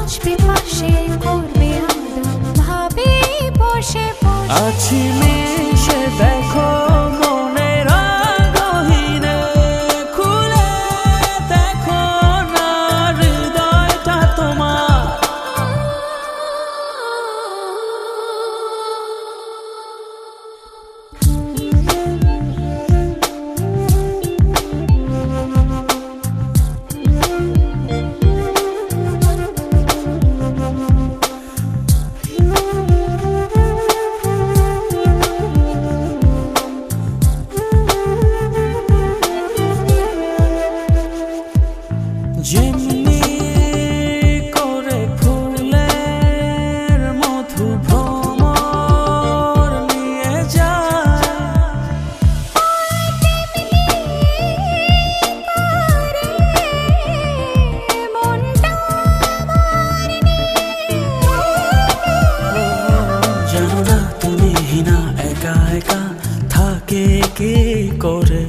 আসবে পাশে করবে আদর ভাবে বসে বসে আছি মিশে দেখো মনের গহীনে খুলে দেখো না হৃদয়টা তোমার যেমনি করে ফুলের মধু ভ্রমর নিয়ে যায় জানো না তুমি হিনা একা একা থাকে কি করে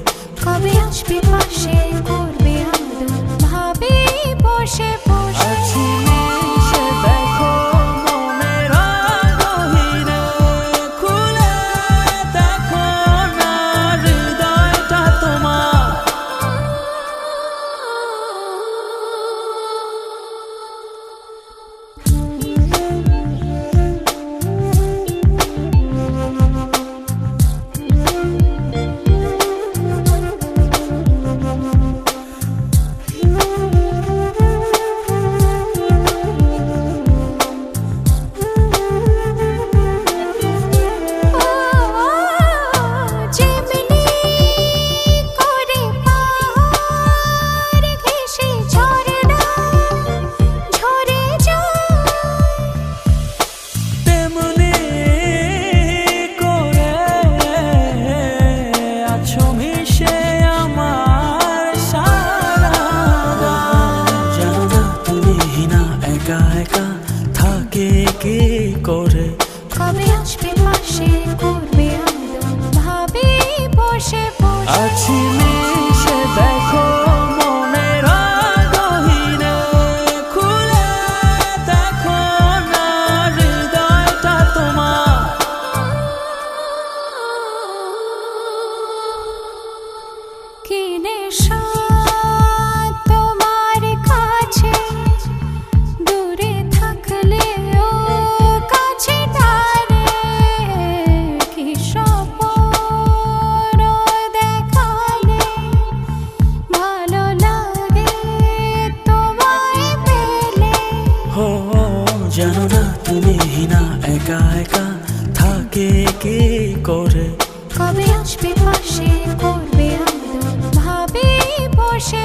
কবে আসবে পাশে করবে আদর ভাবে বসে বসে আছি মিশে দেখো মনের গহীনে খুলে দেখো না হৃদয়টা তোমার একা থাকে কি করে কবে আসবে পাশে করবে আদর ভাবে বসে বসে আছি মিশে দেখো মনের গহীনে খুলে দেখো না হৃদয়টা তোমার কি নেশা তোমার কাছে দূরে থাকলেও কাছে টানে কি স্বপ্ন দেখালে ভালো লাগে তোমায় পেলে হো জানো না তুমি হিনা একা একা থাকে কি করে কবে আসবে পাশে করবে আদর ভাবে বসে